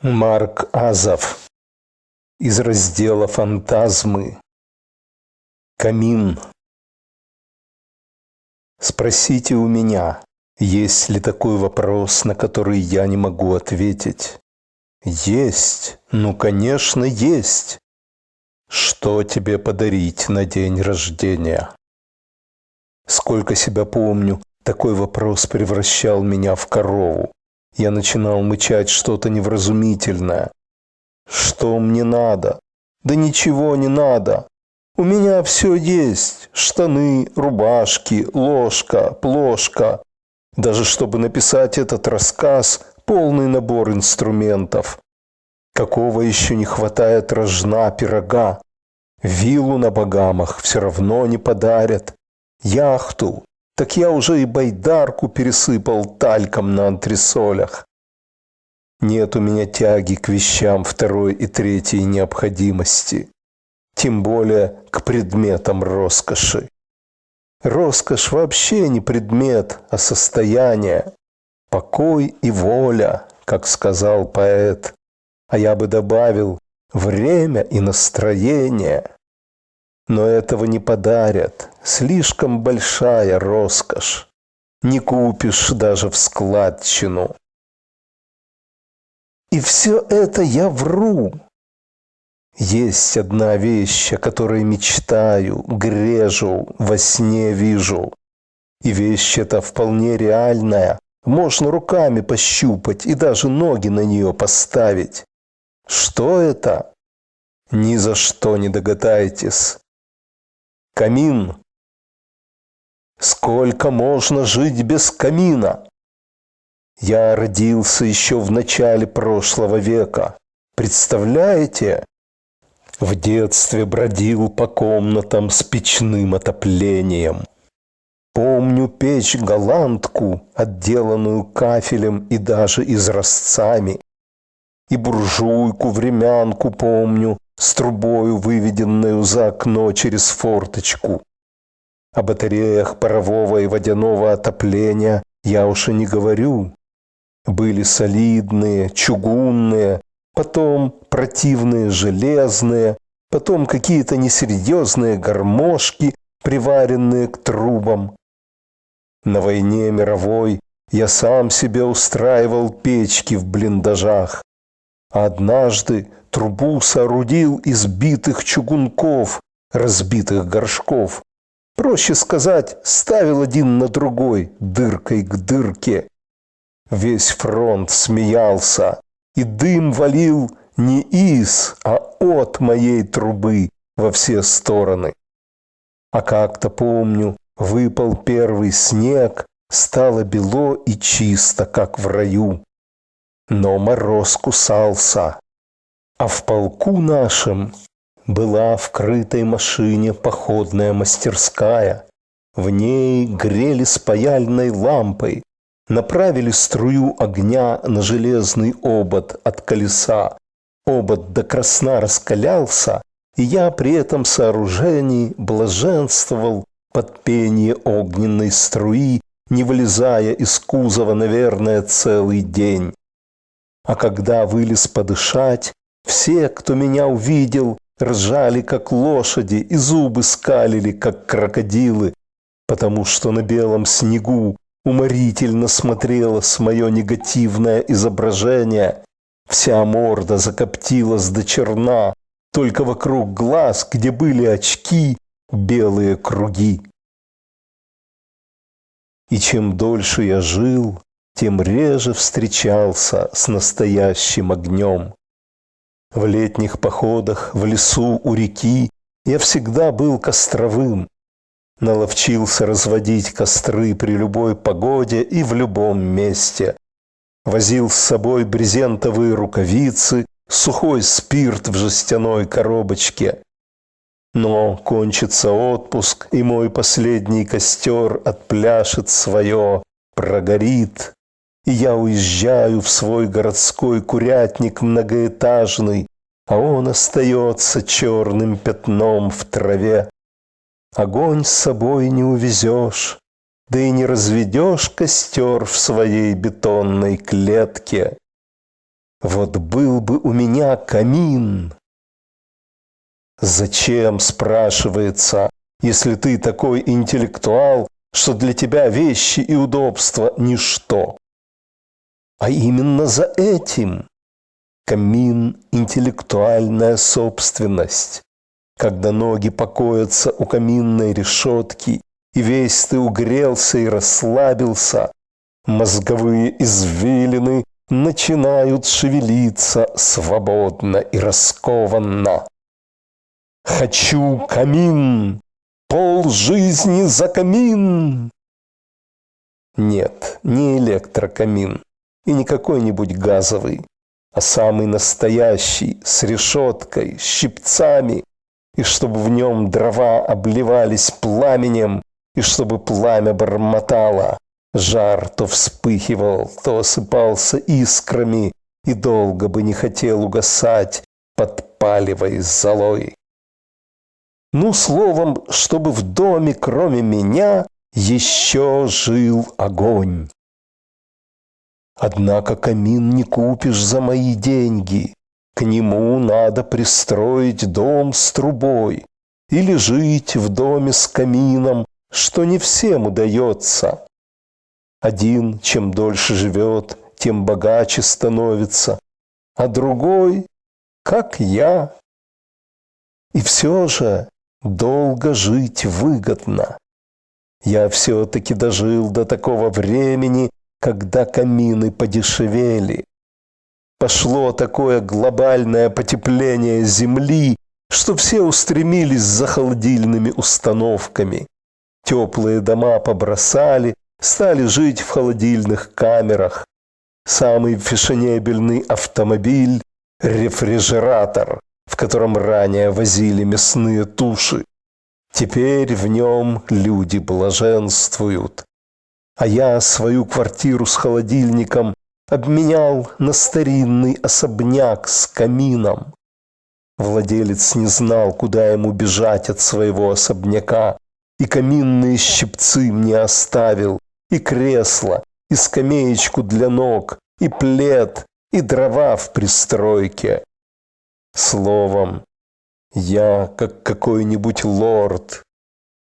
Марк Азов. Из раздела «Фантазмы». Камин. Спросите у меня, есть ли такой вопрос, на который я не могу ответить? Есть, ну, конечно, есть. Что тебе подарить на день рождения? Сколько себя помню, такой вопрос превращал меня в корову. Я начинал мычать что-то невразумительное. Что мне надо? Да ничего не надо. У меня все есть. Штаны, рубашки, ложка, плошка. Даже чтобы написать этот рассказ, полный набор инструментов. Какого еще не хватает рожна, пирога? Виллу на Багамах все равно не подарят. Яхту. Так я уже и байдарку пересыпал тальком на антресолях. Нет у меня тяги к вещам второй и третьей необходимости. Тем более к предметам роскоши. Роскошь вообще не предмет, а состояние. Покой и воля, как сказал поэт. А я бы добавил время и настроение. Но этого не подарят. Слишком большая роскошь. Не купишь даже в складчину. И все это я вру. Есть одна вещь, о которой мечтаю, грежу, во сне вижу. И вещь эта вполне реальная. Можно руками пощупать и даже ноги на нее поставить. Что это? Ни за что не догадаетесь. Камин. Сколько можно жить без камина? Я родился еще в начале прошлого века. Представляете? В детстве бродил по комнатам с печным отоплением. Помню печь-голландку, отделанную кафелем и даже изразцами. И буржуйку-времянку помню, с трубою, выведенную за окно через форточку. О батареях парового и водяного отопления я уж и не говорю. Были солидные, чугунные, потом противные железные, потом какие-то несерьезные гармошки, приваренные к трубам. На войне мировой я сам себе устраивал печки в блиндажах. А однажды трубу соорудил из битых чугунков, разбитых горшков. Проще сказать, ставил один на другой, дыркой к дырке. Весь фронт смеялся, и дым валил не из, а от моей трубы во все стороны. А как-то помню, выпал первый снег, стало бело и чисто, как в раю. Но мороз кусался, а в полку нашем была в крытой машине походная мастерская. В ней грели с паяльной лампой, направили струю огня на железный обод от колеса. Обод до красна раскалялся, и я при этом сооружении блаженствовал под пение огненной струи, не вылезая из кузова, наверное, целый день. А когда вылез подышать, все, кто меня увидел, ржали, как лошади, и зубы скалили, как крокодилы, потому что на белом снегу уморительно смотрелось мое негативное изображение. Вся морда закоптилась до черна, только вокруг глаз, где были очки, белые круги. И чем дольше я жил, тем реже встречался с настоящим огнем. В летних походах в лесу у реки я всегда был костровым. Наловчился разводить костры при любой погоде и в любом месте. Возил с собой брезентовые рукавицы, сухой спирт в жестяной коробочке. Но кончится отпуск, и мой последний костер отпляшет свое, прогорит. И я уезжаю в свой городской курятник многоэтажный, а он остается черным пятном в траве. Огонь с собой не увезешь, да и не разведешь костер в своей бетонной клетке. Вот был бы у меня камин. Зачем, спрашивается, если ты такой интеллектуал, что для тебя вещи и удобства – ничто? А именно за этим. Камин – интеллектуальная собственность. Когда ноги покоятся у каминной решетки, и весь ты угрелся и расслабился, мозговые извилины начинают шевелиться свободно и раскованно. Хочу камин! Полжизни за камин! Нет, не электрокамин и не какой-нибудь газовый, а самый настоящий, с решеткой, щипцами, и чтобы в нем дрова обливались пламенем, и чтобы пламя бормотало, жар то вспыхивал, то осыпался искрами, и долго бы не хотел угасать, подпаливаясь золой. Ну, словом, чтобы в доме, кроме меня, еще жил огонь. Однако камин не купишь за мои деньги. К нему надо пристроить дом с трубой или жить в доме с камином, что не всем удается. Один, чем дольше живет, тем богаче становится, а другой, как я. И все же долго жить выгодно. Я все-таки дожил до такого времени, когда камины подешевели. Пошло такое глобальное потепление Земли, что все устремились за холодильными установками. Теплые дома побросали, стали жить в холодильных камерах. Самый фешенебельный автомобиль – рефрижератор, в котором ранее возили мясные туши. Теперь в нем люди блаженствуют. А я свою квартиру с холодильником обменял на старинный особняк с камином. Владелец не знал, куда ему бежать от своего особняка, и каминные щипцы мне оставил, и кресло, и скамеечку для ног, и плед, и дрова в пристройке. Словом, я, как какой-нибудь лорд,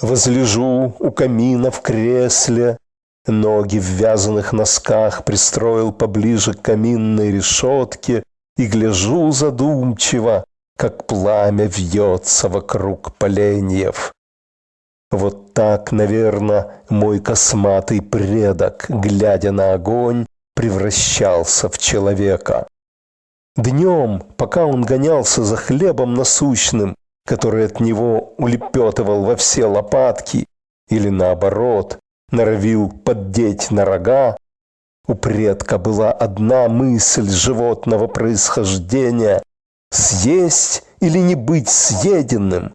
возлежу у камина в кресле, ноги в вязаных носках пристроил поближе к каминной решетке и гляжу задумчиво, как пламя вьется вокруг поленьев. Вот так, наверное, мой косматый предок, глядя на огонь, превращался в человека. Днем, пока он гонялся за хлебом насущным, который от него улепетывал во все лопатки, или наоборот, норовил поддеть на рога, у предка была одна мысль животного происхождения – съесть или не быть съеденным.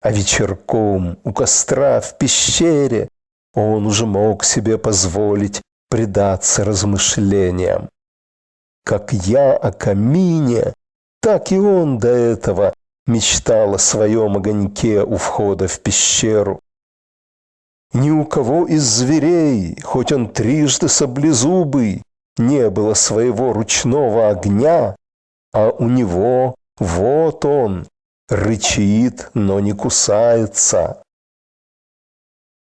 А вечерком у костра в пещере он уже мог себе позволить предаться размышлениям. Как я о камине, так и он до этого мечтал о своем огоньке у входа в пещеру. Ни у кого из зверей, хоть он трижды саблезубый, не было своего ручного огня, а у него вот он, рычит, но не кусается.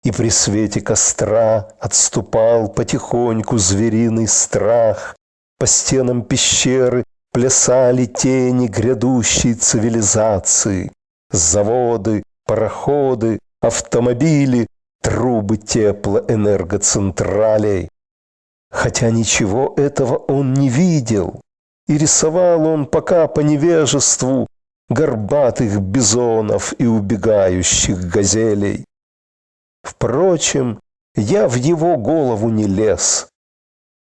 И при свете костра отступал потихоньку звериный страх. По стенам пещеры плясали тени грядущей цивилизации. Заводы, пароходы, автомобили, трубы теплоэнергоцентралей. Хотя ничего этого он не видел, и рисовал он пока по невежеству горбатых бизонов и убегающих газелей. Впрочем, я в его голову не лез.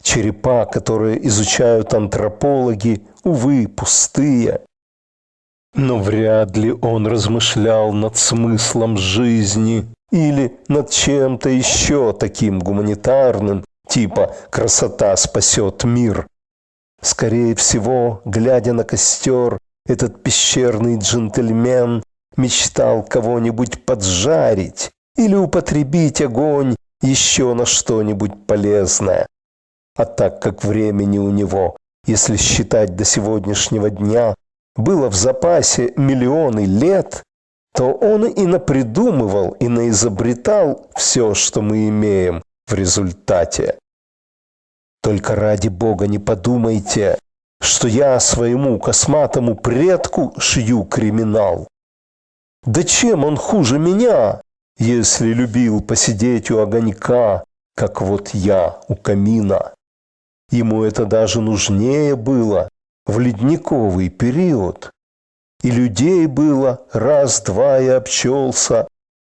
Черепа, которые изучают антропологи, увы, пустые. Но вряд ли он размышлял над смыслом жизни или над чем-то еще таким гуманитарным, типа «красота спасет мир». Скорее всего, глядя на костер, этот пещерный джентльмен мечтал кого-нибудь поджарить или употребить огонь еще на что-нибудь полезное. А так как времени у него если считать до сегодняшнего дня, было в запасе миллионы лет, то он и напридумывал, и наизобретал все, что мы имеем в результате. Только ради Бога не подумайте, что я своему косматому предку шью криминал. Да чем он хуже меня, если любил посидеть у огонька, как вот я у камина? Ему это даже нужнее было в ледниковый период. И людей было раз-два и обчелся,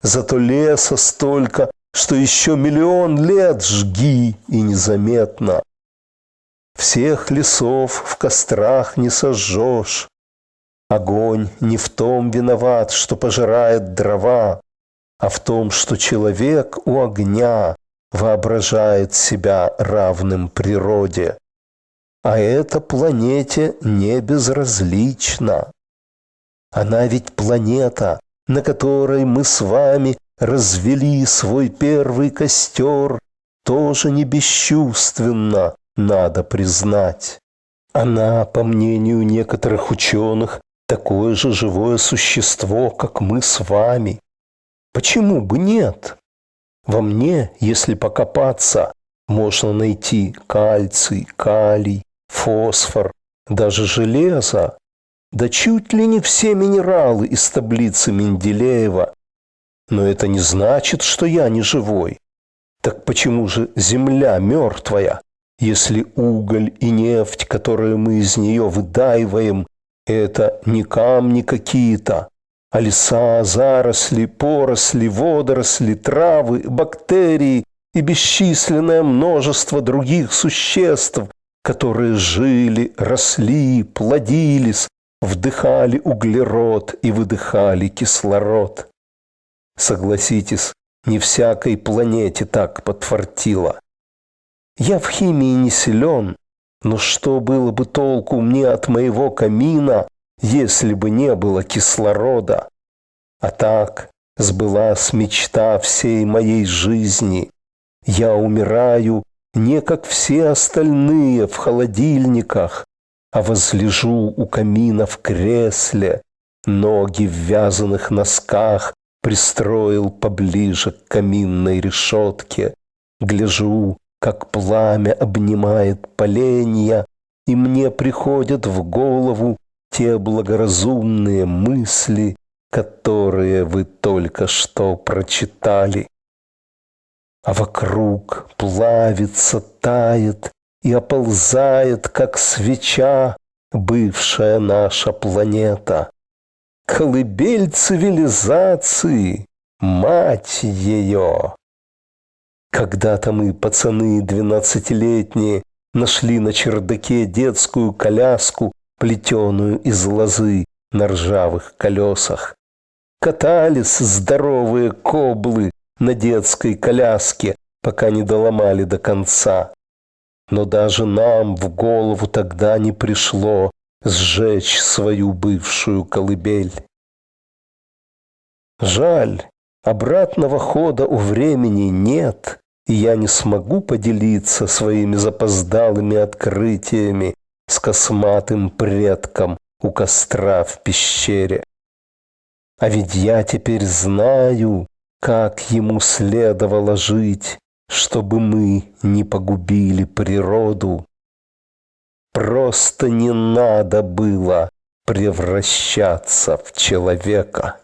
зато леса столько, что еще миллион лет жги и незаметно. Всех лесов в кострах не сожжешь. Огонь не в том виноват, что пожирает дрова, а в том, что человек у огня воображает себя равным природе. А это планете не безразлична. Она ведь планета, на которой мы с вами развели свой первый костер, тоже не бесчувственна, надо признать. Она, по мнению некоторых ученых, такое же живое существо, как мы с вами. Почему бы нет? Во мне, если покопаться, можно найти кальций, калий, фосфор, даже железо. Да чуть ли не все минералы из таблицы Менделеева. Но это не значит, что я не живой. Так почему же Земля мертвая, если уголь и нефть, которые мы из нее выдаиваем, это не камни какие-то, а леса, заросли, поросли, водоросли, травы, бактерии и бесчисленное множество других существ, которые жили, росли, плодились, вдыхали углерод и выдыхали кислород. Согласитесь, не всякой планете так подфартило. Я в химии не силен, но что было бы толку мне от моего камина, если бы не было кислорода? А так сбылась мечта всей моей жизни. Я умираю не как все остальные в холодильниках, а возлежу у камина в кресле, ноги в вязаных носках пристроил поближе к каминной решетке, гляжу, как пламя обнимает поленья, и мне приходят в голову те благоразумные мысли, которые вы только что прочитали. А вокруг плавится, тает и оползает, как свеча, бывшая наша планета. Колыбель цивилизации, мать ее! Когда-то мы, пацаны 12-летние, нашли на чердаке детскую коляску, плетеную из лозы на ржавых колесах. Катались здоровые коблы на детской коляске, пока не доломали до конца. Но даже нам в голову тогда не пришло сжечь свою бывшую колыбель. Жаль, обратного хода у времени нет, и я не смогу поделиться своими запоздалыми открытиями с косматым предком у костра в пещере. А ведь я теперь знаю, как ему следовало жить, чтобы мы не погубили природу. Просто не надо было превращаться в человека.